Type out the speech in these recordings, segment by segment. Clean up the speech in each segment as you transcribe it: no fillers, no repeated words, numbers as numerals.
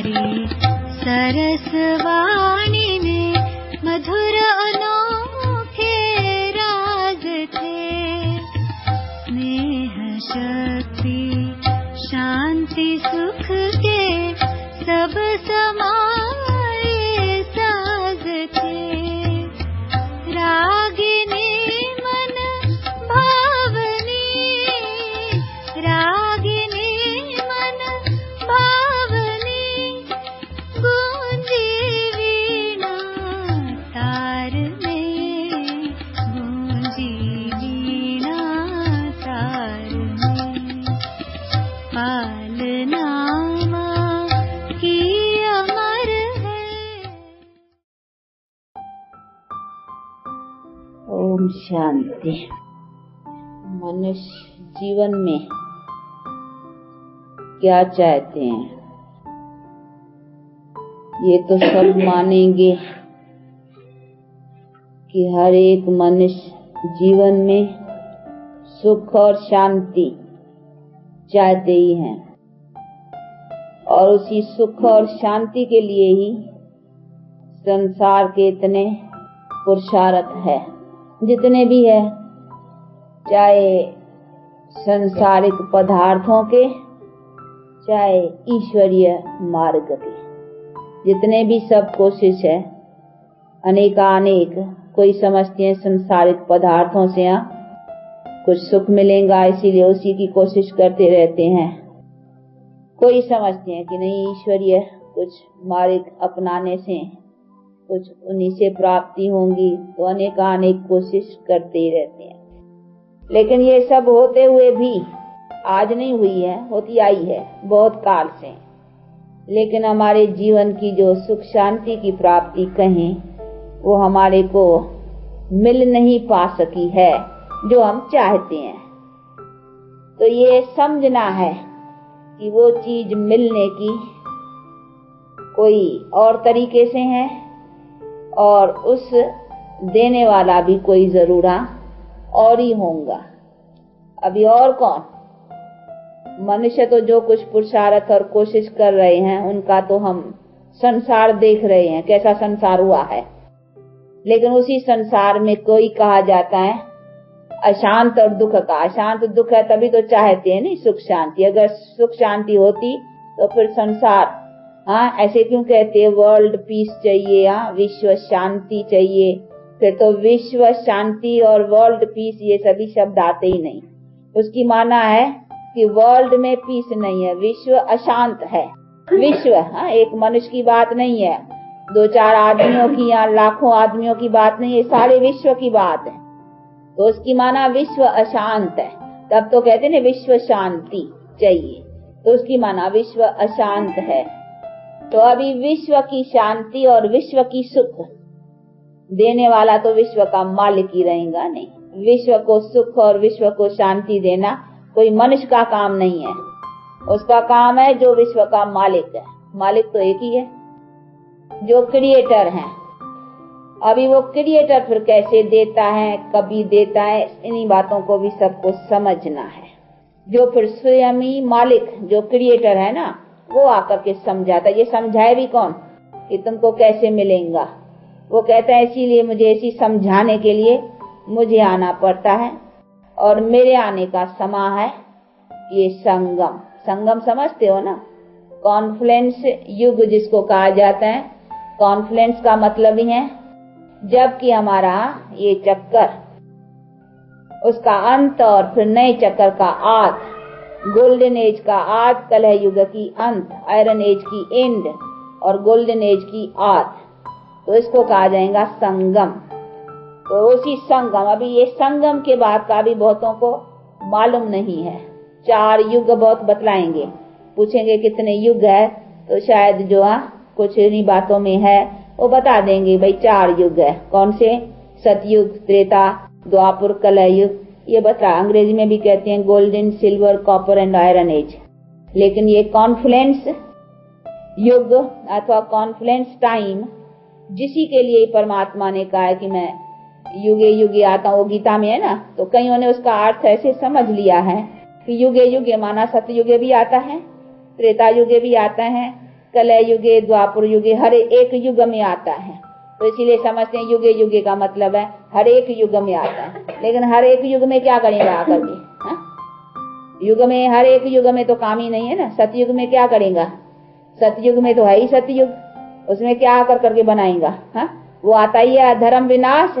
तुम्हारी सरसवाणी में मधुर अनोखे राज थे। स्नेह शक्ति शांति सुख के सब समाये साज थे। रागिनी मन भावनी, रागिनी मन भावनी, गूंजी वीणा तार में, गूंजी वीणा तार में। पालना माँ की अमर है। ओम शांति। मनुष्य जीवन में क्या चाहते हैं, ये तो सब मानेंगे कि हर एक मनुष्य जीवन में सुख और शांति चाहते ही हैं, और उसी सुख और शांति के लिए ही संसार के इतने पुरुषार्थ है जितने भी है, चाहे संसारिक पदार्थों के चाहे ईश्वरीय मार्ग के, जितने भी सब कोशिश है अनेकानेक। कोई समझते हैं संसारिक पदार्थों से कुछ सुख मिलेगा इसीलिए उसी की कोशिश करते रहते हैं। कोई समझते हैं कि नहीं, ईश्वरीय कुछ मार्ग अपनाने से कुछ उन्हीं से प्राप्ति होंगी, तो अनेकानेक कोशिश करते ही रहते हैं। लेकिन ये सब होते हुए भी आज नहीं हुई है, होती आई है बहुत काल से। लेकिन हमारे जीवन की जो सुख शांति की प्राप्ति कहें, वो हमारे को मिल नहीं पा सकी है जो हम चाहते हैं। तो ये समझना है कि वो चीज मिलने की कोई और तरीके से है, और उस देने वाला भी कोई जरूर और ही होगा। अभी और कौन? मनुष्य तो जो कुछ पुरुषार्थ और कोशिश कर रहे हैं उनका तो हम संसार देख रहे हैं कैसा संसार हुआ है। लेकिन उसी संसार में कोई कहा जाता है अशांत और दुख का। अशांत दुख है तभी तो चाहते हैं नहीं सुख शांति। अगर सुख शांति होती तो फिर संसार ऐसे क्यों कहते हैं वर्ल्ड पीस चाहिए, विश्व शांति चाहिए। फिर तो विश्व शांति और वर्ल्ड पीस ये सभी शब्द आते ही नहीं। उसकी माना है कि वर्ल्ड में पीस नहीं है, विश्व अशांत है। विश्व एक मनुष्य की बात नहीं है, दो चार आदमियों की या लाखों आदमियों की बात नहीं है, सारे विश्व की बात है। तो उसकी माना विश्व अशांत है, तब तो कहते हैं विश्व शांति चाहिए। तो उसकी माना विश्व अशांत है। तो अभी विश्व की शांति और विश्व की सुख देने वाला तो विश्व का मालिक ही रहेगा नहीं। विश्व को सुख और विश्व को शांति देना कोई मनुष्य का काम नहीं है, उसका काम है जो विश्व का मालिक है। मालिक तो एक ही है जो क्रिएटर है। अभी वो क्रिएटर फिर कैसे देता है, कभी देता है, इन्हीं बातों को भी सबको समझना है। जो फिर स्वयं ही मालिक जो क्रिएटर है ना, वो आकर के समझाता है। ये समझाए भी कौन कि तुमको कैसे मिलेगा? वो कहता है इसीलिए मुझे ऐसी समझाने के लिए मुझे आना पड़ता है, और मेरे आने का समय है ये संगम। संगम समझते हो ना, कॉन्फ्लुएंस युग जिसको कहा जाता है। कॉन्फ्लुएंस का मतलब ही है जबकि हमारा ये चक्कर उसका अंत और फिर नए चक्कर का आद, गोल्डन एज का आद, कलह युग की अंत, आयरन एज की एंड और गोल्डन एज की आद, तो इसको कहा जाएगा संगम। तो उसी संगम, अभी ये संगम के बाद का भी बहुतों को मालूम नहीं है। 4 युग बहुत बतलाएंगे, पूछेंगे कितने युग है, तो शायद जो कुछ इन्हीं बातों में है वो बता देंगे भाई 4 युग है। कौन से? सतयुग, त्रेता, द्वापर, कलह युग। ये बता, अंग्रेजी में भी कहते हैं golden, silver, copper and iron age. लेकिन ये कॉन्फ्लुएंस युग अथवा कॉन्फ्लुएंस टाइम, जिसी के लिए परमात्मा ने कहा है कि मैं युगे युगे आता हूँ, गीता में है ना, तो कईयों ने उसका अर्थ ऐसे समझ लिया है कि युगे युगे माना सतयुगे भी आता है, त्रेता युगे भी आता है, कलह युगे द्वापर युगे हर एक युग में आता है। तो इसीलिए समझते हैं युगे युगे का मतलब है हर एक युग में आता है। लेकिन हर एक युग में क्या करेगा आकर के? युग में हर एक युग में तो काम ही नहीं है ना। सतयुग में क्या करेगा? सतयुग में तो है ही सतयुग, उसमें क्या आकर करके बनाएगा? वो आता ही है धर्म विनाश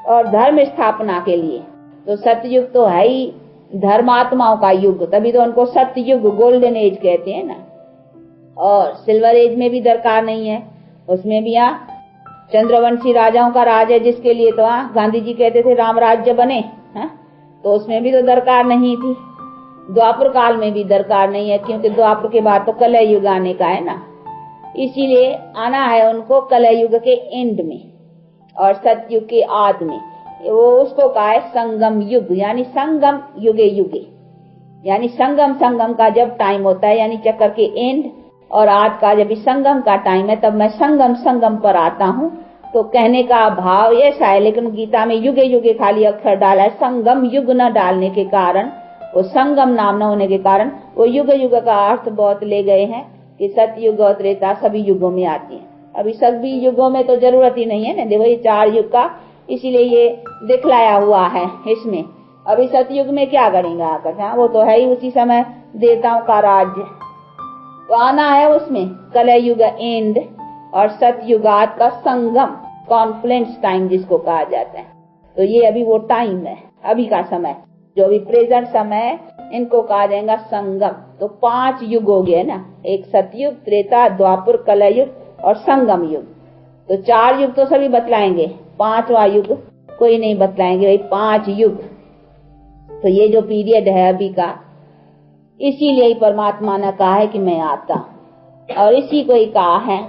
और धर्म स्थापना के लिए। तो सतयुग तो है ही धर्मात्माओं का युग, तभी तो उनको सतयुग गोल्डन एज कहते हैं ना। और सिल्वर एज में भी दरकार नहीं है, उसमें भी चंद्रवंशी राजाओं का राज है, जिसके लिए तो गांधी जी कहते थे राम राज्य बने, तो उसमें भी तो दरकार नहीं थी। द्वापर काल में भी दरकार नहीं है, क्योंकि द्वापर के बाद तो कलह युग आने का है ना। इसीलिए आना है उनको कलह युग के एंड में और सतयुग के आद में। वो उसको कहा है संगम युग, यानी संगम युगे युगे, यानी संगम का जब टाइम होता है, यानी चक्कर के एंड और आद का जब संगम का टाइम है, तब मैं संगम पर आता हूँ। तो कहने का भाव ऐसा है, लेकिन गीता में युगे युगे खाली अक्षर डाला है, संगम युग न डालने के कारण, वो संगम नाम न होने के कारण वो युग युग का अर्थ बहुत ले गए हैं कि सतयुग और त्रेता सभी युगों में आती है। अभी सभी युगों में तो जरूरत ही नहीं है ना, देखो ये 4 युग का, इसीलिए ये दिखलाया हुआ है इसमें। अभी सतयुग में क्या करेंगे आकर? वो तो है ही उसी समय देवताओं का राज्य, तो आना है उसमें कलयुग एंड और सतयुगात का संगम, कॉन्फ्लुएंस टाइम जिसको कहा जाता है। तो ये अभी वो टाइम है, अभी का समय जो अभी प्रेजेंट समय है, इनको कहा जाएगा संगम। तो 5 युग हो गए ना, एक सतयुग, त्रेता, द्वापर, कलयुग और संगम युग। तो 4 युग तो सभी बतलाएंगे, 5वां युग कोई नहीं बतलाएंगे भाई, 5 युग। तो ये जो पीरियड है अभी का, इसीलिए ही परमात्मा ने कहा है कि मैं आता हूं। और इसी को ही कहा है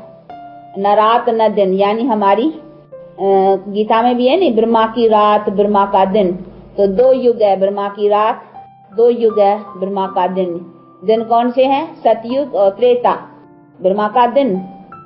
न रात न दिन, यानी हमारी गीता में भी है नहीं, ब्रह्मा की रात ब्रह्मा का दिन। तो 2 युग है ब्रह्मा की रात, 2 युग है ब्रह्मा का दिन। दिन कौन से हैं? सतयुग और त्रेता ब्रह्मा का दिन,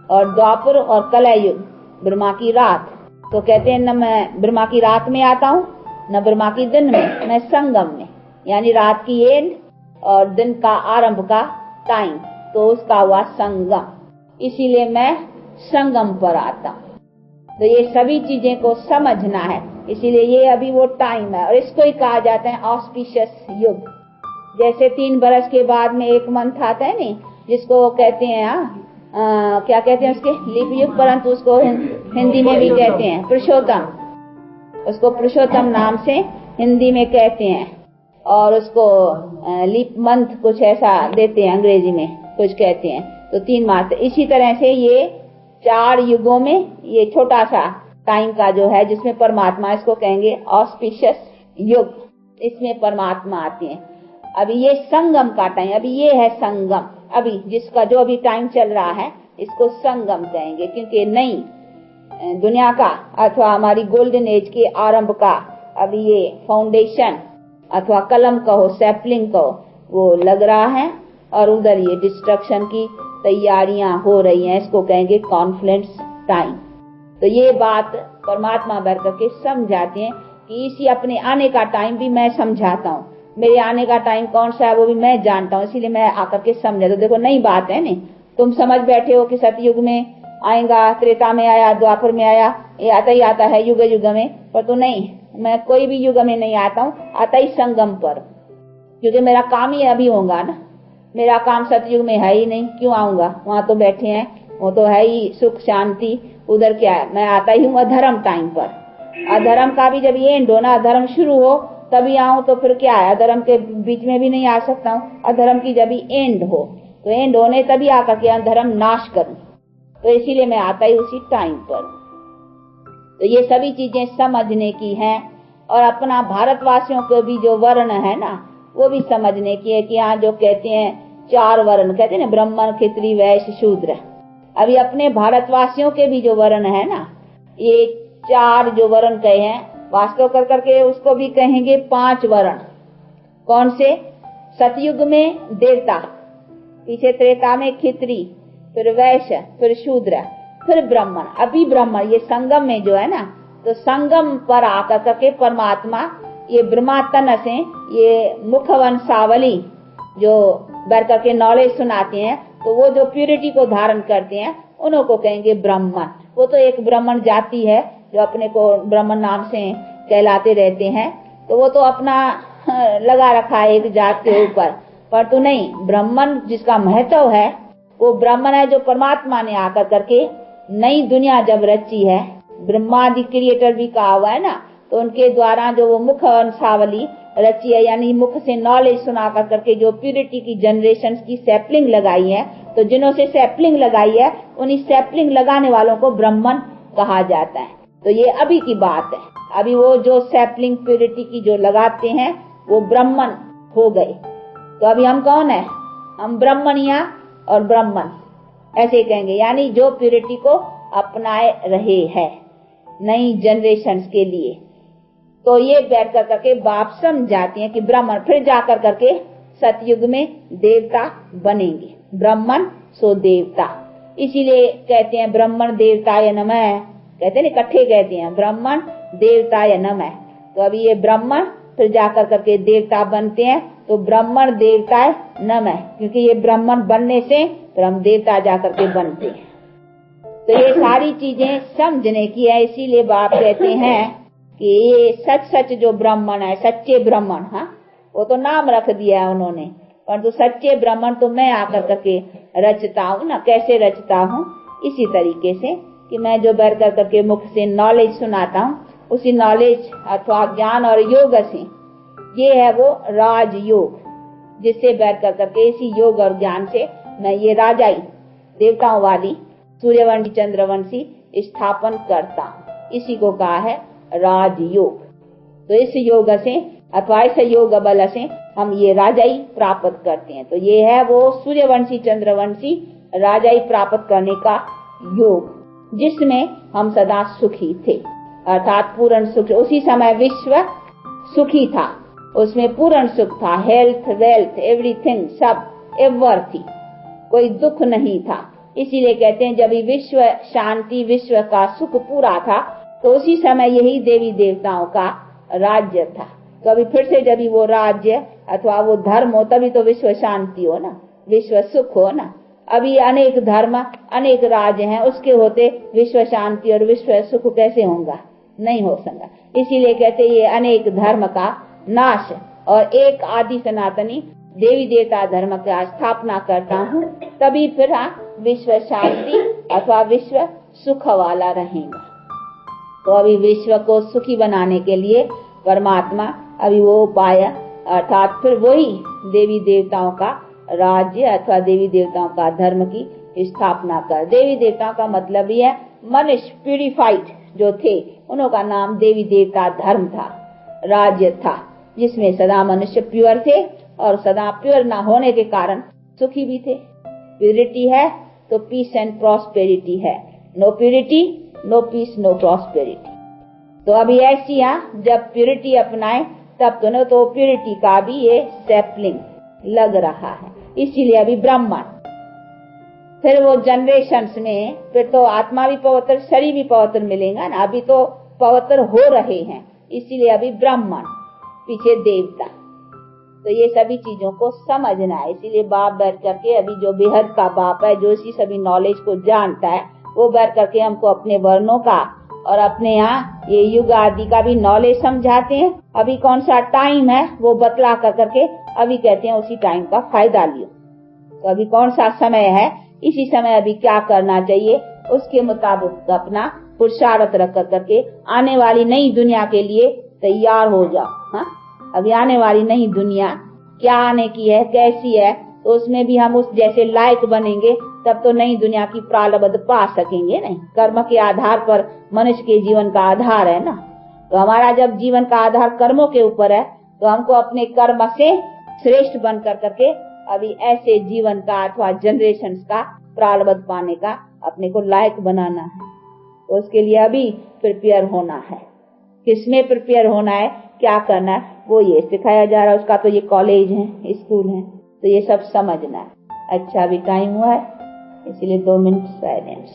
और द्वापर और कलयुग ब्रह्मा की रात। तो कहते हैं न मैं ब्रह्मा की रात में आता हूँ न ब्रह्मा की दिन में, मैं संगम में, यानी रात की एंड और दिन का आरंभ का टाइम, तो उसका हुआ संगम। इसीलिए मैं संगम पर आता हूँ। तो ये सभी चीजें को समझना है, इसीलिए ये अभी वो टाइम है। और इसको ही कहा जाता है ऑस्पिशियस युग। जैसे 3 बरस के बाद में 1 मंथ आता है नहीं, जिसको कहते हैं क्या कहते हैं उसके, लीप युग, परंतु उसको हिंदी में भी कहते हैं पुरुषोत्तम, उसको पुरुषोत्तम नाम से हिंदी में कहते हैं। और उसको लीप मंथ कुछ ऐसा देते हैं, अंग्रेजी में कुछ कहते हैं। तो 3 मास। इसी तरह से ये 4 युगों में ये छोटा सा टाइम का जो है, जिसमें परमात्मा, इसको कहेंगे ऑस्पिशियस युग, इसमें परमात्मा आते हैं। अभी ये संगम का टाइम, अभी ये है संगम, अभी जिसका जो अभी टाइम चल रहा है इसको संगम कहेंगे, क्योंकि नई दुनिया का अथवा हमारी गोल्डन एज के आरंभ का अभी ये फाउंडेशन अथवा कलम कहो, सैपलिंग कहो, वो लग रहा है और उधर ये डिस्ट्रक्शन की तैयारियां हो रही हैं, इसको कहेंगे कॉन्फ्लुएंस टाइम। तो ये बात परमात्मा बैठ करके समझाते हैं कि इसी अपने आने का टाइम भी मैं समझाता हूँ, मेरे आने का टाइम कौन सा है वो भी मैं जानता हूँ, इसीलिए मैं आकर के समझा। तो देखो नई बात है नहीं, तुम समझ बैठे हो कि सतयुग में आएगा, त्रेता में आया, द्वापर में आया, ये आता ही आता है युग युग में, पर तो नहीं, मैं कोई भी युग में नहीं आता हूँ, आता ही संगम पर, क्योंकि मेरा काम ही अभी होगा ना। मेरा काम सतयुग में है ही नहीं, क्यों आऊंगा? वहां तो बैठे हैं, वो तो है ही सुख शांति, उधर क्या है? मैं आता ही हूँ अधर्म टाइम पर। अधर्म का भी जब ये एंड हो ना, अधर्म शुरू हो तभी आऊं, तो फिर क्या है? अधर्म के बीच में भी नहीं आ सकता हूँ। अधर्म की जब एंड हो, तो एंड होने तभी आकर के अधर्म नाश करूं, तो इसीलिए मैं आता ही उसी टाइम पर। तो ये सभी चीजें समझने की हैं, और अपना भारतवासियों को भी जो वर्ण है ना, वो भी समझने की है कि यहाँ जो कहते हैं 4 वर्ण कहते हैं ना, ब्राह्मण, क्षत्रिय, वैश्य, शूद्र। अभी अपने भारतवासियों के भी जो वर्ण है ना, ये 4 जो वर्ण कहे हैं, वास्तव कर करके उसको भी कहेंगे 5 वर्ण। कौन से? सतयुग में देवता, पीछे त्रेता में क्षत्रिय, फिर वैश्य, फिर शूद्र, फिर ब्राह्मण। अभी ब्राह्मण ये संगम में जो है ना, तो संगम पर आकर करके परमात्मा ये ब्रह्मातन से ये मुख वंशावली जो बैठ करके नॉलेज सुनाते हैं, तो वो जो प्यूरिटी को धारण करते हैं उन्हों को कहेंगे ब्राह्मण। वो तो एक ब्राह्मण जाति है जो अपने को ब्राह्मण नाम से कहलाते रहते हैं, तो वो तो अपना लगा रखा है एक जात के ऊपर, पर तो नहीं, ब्राह्मण जिसका महत्व है वो ब्राह्मण है जो परमात्मा ने आकर करके नई दुनिया जब रची है, ब्रह्मादि क्रिएटर भी कहा हुआ है ना, तो उनके द्वारा जो वो मुख वंशावली रची है, यानी मुख से नॉलेज सुना करके जो प्यूरिटी की जनरेशन की सैपलिंग लगाई है, तो जिन्हों से सैपलिंग लगाई है उन्हीं सैपलिंग लगाने वालों को ब्राह्मण कहा जाता है। तो ये अभी की बात है, अभी वो जो सैपलिंग प्यूरिटी की जो लगाते हैं वो ब्राह्मण हो गए। तो अभी हम कौन है? हम ब्राह्मणिया और ब्राह्मण ऐसे कहेंगे, यानी जो प्यूरिटी को अपनाए रहे हैं नई जनरेशन के लिए। तो ये बैठ कर करके बाप समझाती हैं कि ब्राह्मण फिर जाकर करके सतयुग में देवता बनेंगे, ब्राह्मण सो देवता। इसीलिए कहते हैं ब्राह्मण देवताय नमः, कहते हैं इकट्ठे कहते हैं ब्राह्मण देवताय नमः। तो अभी ये ब्राह्मण फिर जाकर करके देवता बनते हैं, तो ब्राह्मण देवताय नमः, क्योंकि ये ब्राह्मण बनने से फिर हम देवता जाकर के बनते हैं। तो ये सारी चीजें समझने की है, इसीलिए बाप कहते हैं कि ये सच सच जो ब्राह्मण है, सच्चे ब्राह्मण, हाँ वो तो नाम रख दिया है उन्होंने, परंतु सच्चे ब्राह्मण तो मैं आकर करके रचता हूँ ना। कैसे रचता हूँ? इसी तरीके से कि मैं जो बैठ कर करके मुख से नॉलेज सुनाता हूँ, उसी नॉलेज अथवा ज्ञान और योग से, ये है वो राजयोग, जिससे बैठ कर करके इसी योग और ज्ञान से मैं ये राजाई देवताओं वाली सूर्यवंशी चंद्रवंशी स्थापन करता हूँ। इसी को कहा है राजयोग। तो इस योग से अथवा इस योग बल से हम ये राजाई प्राप्त करते हैं। तो ये है वो सूर्यवंशी चंद्रवंशी राजाई प्राप्त करने का योग, जिसमें हम सदा सुखी थे, अर्थात पूर्ण सुख। उसी समय विश्व सुखी था, उसमें पूर्ण सुख था, हेल्थ वेल्थ एवरीथिंग सब एवर थी, कोई दुख नहीं था। इसीलिए कहते हैं जब विश्व शांति, विश्व का सुख पूरा था, तो उसी समय यही देवी देवताओं का राज्य था। तो अभी फिर से जब वो राज्य अथवा वो धर्म हो, तभी तो विश्व शांति हो ना, विश्व सुख हो ना। अभी अनेक धर्म अनेक राज्य हैं, उसके होते विश्व शांति और विश्व सुख कैसे होगा? नहीं हो सकता। इसीलिए कहते ये अनेक धर्म का नाश और एक आदि सनातनी देवी देवता धर्म का स्थापना करता हूँ, तभी फिर विश्व शांति अथवा विश्व सुख वाला रहेगा। तो अभी विश्व को सुखी बनाने के लिए परमात्मा अभी वो उपाय अर्थात फिर वही देवी देवताओं का राज्य अथवा देवी देवताओं का धर्म की स्थापना कर। देवी देवताओं का मतलब ये है मनुष्य प्यूरिफाइड जो थे, उन्हों का नाम देवी देवता धर्म था, राज्य था, जिसमें सदा मनुष्य प्योर थे और सदा प्योर न होने के कारण सुखी भी थे। प्यूरिटी है तो पीस एंड प्रॉस्पेरिटी है, no purity no peace no prosperity. तो अभी ऐसी जब प्यूरिटी अपनाए तब तो प्यूरिटी का भी ये सैपलिंग लग रहा है। इसीलिए अभी ब्राह्मण, फिर वो जनरेशंस में फिर तो आत्मा भी पवित्र, शरीर भी पवित्र मिलेगा ना। अभी तो पवित्र हो रहे हैं, इसीलिए अभी ब्राह्मण, पीछे देवता। तो ये सभी चीजों को समझना है। इसीलिए बाप बैठ करके अभी जो बेहद का बाप है, जो इसी सभी नॉलेज को जानता है, वो बैठ करके हमको अपने वर्णों का और अपने यहाँ ये युग आदि का भी नॉलेज समझाते हैं। अभी कौन सा टाइम है वो बतला कर करके अभी कहते हैं उसी टाइम का फायदा लियो। तो अभी कौन सा समय है, इसी समय अभी क्या करना चाहिए, उसके मुताबिक अपना पुरुषार्थ रख कर करके आने वाली नई दुनिया के लिए तैयार हो जाओ। हाँ, अभी आने वाली नई दुनिया क्या आने की है, कैसी है, तो उसमें भी हम उस जैसे लायक बनेंगे, तब तो नई दुनिया की प्रारब्ध पा सकेंगे। नहीं, कर्म के आधार पर मनुष्य के जीवन का आधार है ना। तो हमारा जब जीवन का आधार कर्मों के ऊपर है, तो हमको अपने कर्म से श्रेष्ठ बन कर करके अभी ऐसे जीवन का अथवा जनरेशन का प्रारब्ध पाने का अपने को लायक बनाना है। तो उसके लिए अभी प्रिपेयर होना है। किसमें प्रिपेयर होना है, क्या करना है, वो ये सिखाया जा रहा है। उसका तो ये कॉलेज है, स्कूल है, तो ये सब समझना है। अच्छा, अभी टाइम हुआ है, इसलिए 2 मिनट साइलेंस।